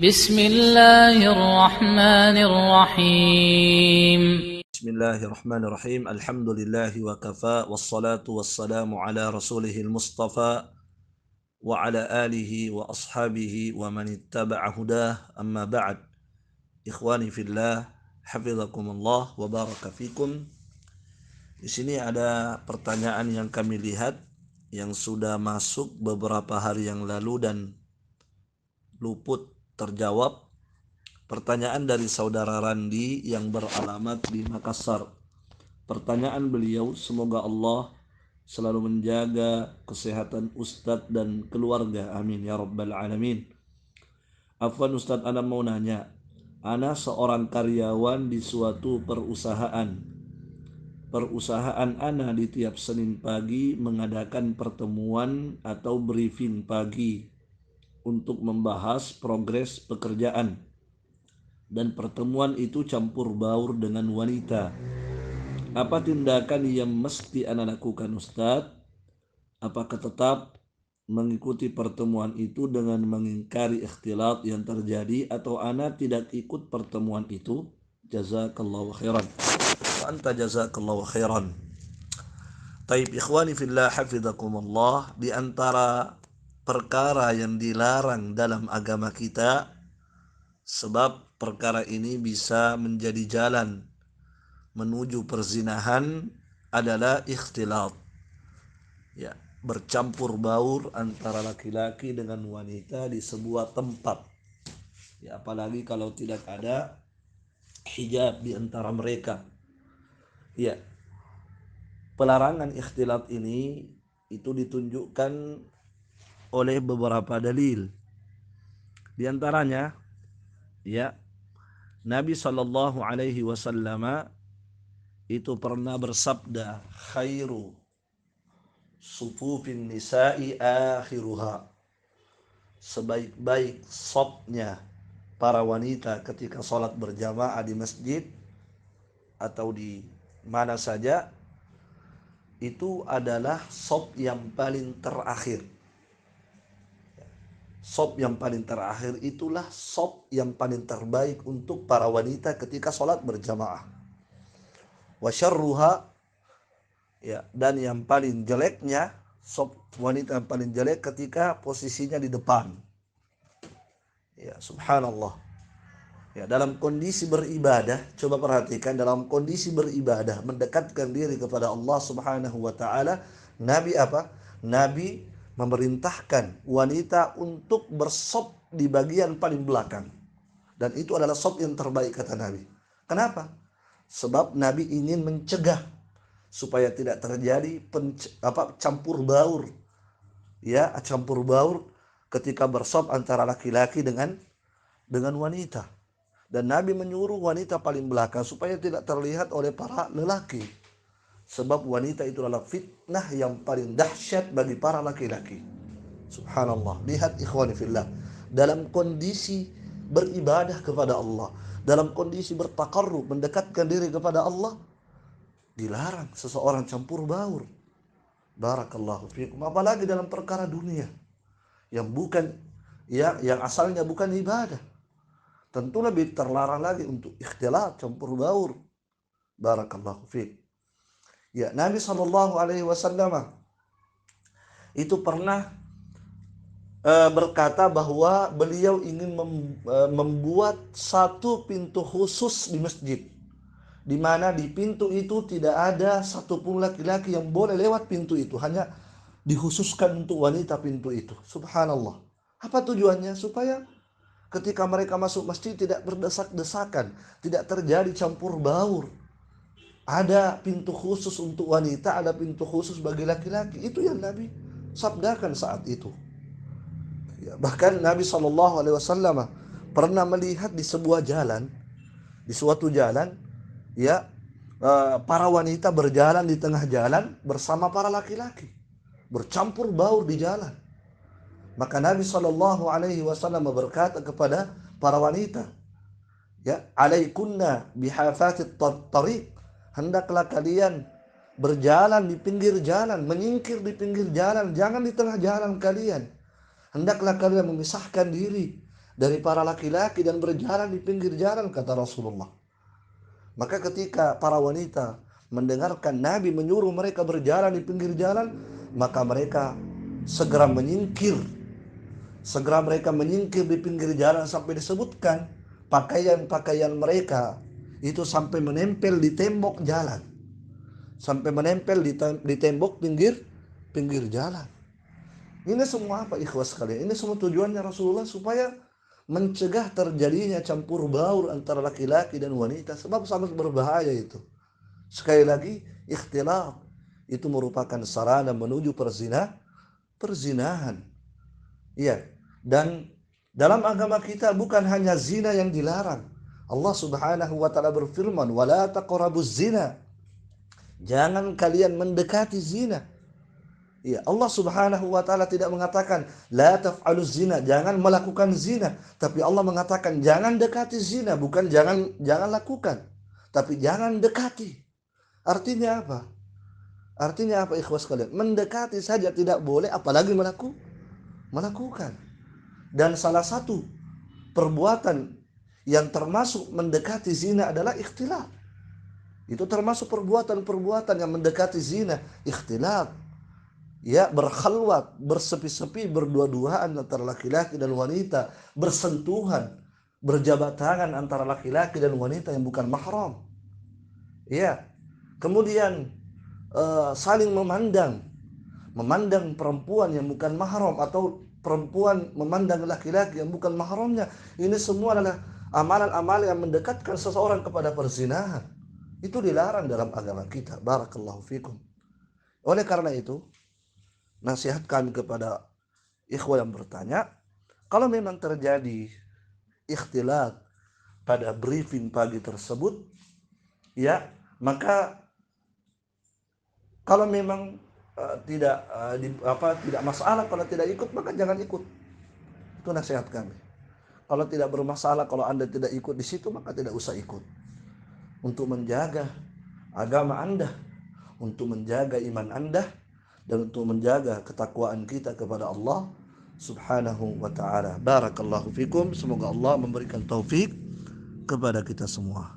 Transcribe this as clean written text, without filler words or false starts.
بسم الله الرحمن الرحيم. بسم الله الرحمن الرحيم. الحمد لله وكفى والصلاة والسلام على رسوله المصطفى وعلى آله وأصحابه ومن اتبع هداه. أما بعد، إخواني في الله, حفظكم الله wa baraka fikum. Di sini ada pertanyaan yang kami lihat yang sudah masuk beberapa hari yang lalu dan luput terjawab. Pertanyaan dari saudara Randi yang beralamat di Makassar. Pertanyaan beliau, semoga Allah selalu menjaga kesehatan Ustadz dan keluarga. Amin ya rabbal alamin. Afwan Ustadz, ana mau nanya. Ana seorang karyawan di suatu perusahaan. Perusahaan ana di tiap Senin pagi mengadakan pertemuan atau briefing pagi untuk membahas progres pekerjaan. Dan pertemuan itu campur baur dengan wanita. Apa tindakan yang mesti ana lakukan Ustadz? Apakah tetap mengikuti pertemuan itu dengan mengingkari ikhtilat yang terjadi, atau ana tidak ikut pertemuan itu? Jazakallahu khairan. Wa anta jazakallahu khairan. Taib ikhwani fillah hafizakumullah, di antara perkara yang dilarang dalam agama kita, sebab perkara ini bisa menjadi jalan menuju perzinahan, adalah ikhtilat. Ya, bercampur baur antara laki-laki dengan wanita di sebuah tempat. Ya, apalagi kalau tidak ada hijab di antara mereka. Ya, pelarangan ikhtilat ini itu ditunjukkan oleh beberapa dalil. Di antaranya, ya, Nabi Shallallahu Alaihi Wasallam itu pernah bersabda, khairu sufufin nisa'i akhiruha, sebaik-baik safnya para wanita ketika sholat berjamaah di masjid atau di mana saja, itu adalah shaf yang paling terakhir. Shaf yang paling terakhir itulah shaf yang paling terbaik untuk para wanita ketika sholat berjamaah. Wa syarruha, ya, dan yang paling jeleknya, shaf wanita yang paling jelek ketika posisinya di depan. Ya, subhanallah. Ya, dalam kondisi beribadah, coba perhatikan, dalam kondisi beribadah mendekatkan diri kepada Allah Subhanahu wa taala, Nabi apa? Nabi memerintahkan wanita untuk bersop di bagian paling belakang. Dan itu adalah sop yang terbaik, kata Nabi. Kenapa? Sebab Nabi ingin mencegah supaya tidak terjadi campur baur. Ya, campur baur ketika bersop antara laki-laki dengan wanita. Dan Nabi menyuruh wanita paling belakang supaya tidak terlihat oleh para lelaki. Sebab wanita itu adalah fitnah yang paling dahsyat bagi para laki-laki. Subhanallah. Lihat ikhwani fillah, dalam kondisi beribadah kepada Allah, dalam kondisi bertakarrub, mendekatkan diri kepada Allah, dilarang seseorang campur baur. Barakallahu fiikum. Apalagi dalam perkara dunia yang bukan, ya, yang asalnya bukan ibadah. Tentu lebih terlarang lagi untuk ikhtilat, campur baur. Barakallahu fiik. Ya, Nabi SAW itu pernah berkata bahwa beliau ingin membuat satu pintu khusus di masjid, di mana di pintu itu tidak ada satupun laki-laki yang boleh lewat pintu itu, hanya dikhususkan untuk wanita pintu itu. Subhanallah. Apa tujuannya? Supaya ketika mereka masuk masjid tidak berdesak-desakan, tidak terjadi campur baur. Ada pintu khusus untuk wanita, ada pintu khusus bagi laki-laki. Itu yang Nabi sabdakan saat itu. Ya, bahkan Nabi SAW pernah melihat di sebuah jalan, di suatu jalan, ya, para wanita berjalan di tengah jalan bersama para laki-laki, bercampur baur di jalan. Maka Nabi SAW berkata kepada para wanita, ya, alaikunna bihafatit tariq, hendaklah kalian berjalan di pinggir jalan, menyingkir di pinggir jalan, jangan di tengah jalan kalian. Hendaklah kalian memisahkan diri dari para laki-laki dan berjalan di pinggir jalan, kata Rasulullah. Maka ketika para wanita mendengarkan Nabi menyuruh mereka berjalan di pinggir jalan, maka mereka segera menyingkir. Segera mereka menyingkir di pinggir jalan sampai disebutkan pakaian-pakaian mereka itu sampai menempel di tembok jalan. Sampai menempel di tembok pinggir jalan. Ini semua apa ikhwas sekalian? Ini semua tujuannya Rasulullah supaya mencegah terjadinya campur baur antara laki-laki dan wanita, sebab sangat berbahaya itu. Sekali lagi, ikhtilat itu merupakan sarana menuju perzinahan. Iya. Dan dalam agama kita bukan hanya zina yang dilarang. Allah Subhanahu wa taala berfirman, "Wala taqrabuz zina." Jangan kalian mendekati zina. Ya, Allah Subhanahu wa taala tidak mengatakan la taf'aluz zina, jangan melakukan zina, tapi Allah mengatakan jangan dekati zina, bukan jangan lakukan, tapi jangan dekati. Artinya apa? Artinya apa ikhwas kalian? Mendekati saja tidak boleh, apalagi melakukan. Dan salah satu perbuatan yang termasuk mendekati zina adalah ikhtilat. Itu termasuk perbuatan-perbuatan yang mendekati zina, ikhtilat. Ya, berkhalwat, bersepi-sepi, berdua-duaan antara laki-laki dan wanita, bersentuhan, berjabat tangan antara laki-laki dan wanita yang bukan mahram. Ya. Kemudian saling memandang perempuan yang bukan mahram atau perempuan memandang laki-laki yang bukan mahramnya. Ini semua adalah amalan-amalan yang mendekatkan seseorang kepada perzinahan. Itu dilarang dalam agama kita. Barakallahu fikum. Oleh karena itu, nasihat kami kepada ikhwah yang bertanya, kalau memang terjadi ikhtilat pada briefing pagi tersebut, ya, maka kalau memang tidak masalah kalau tidak ikut, maka jangan ikut. Itu nasihat kami. Kalau tidak bermasalah, kalau Anda tidak ikut di situ, maka tidak usah ikut. Untuk menjaga agama Anda, untuk menjaga iman Anda, dan untuk menjaga ketakwaan kita kepada Allah Subhanahu wa ta'ala. Barakallahu fikum. Semoga Allah memberikan taufik kepada kita semua.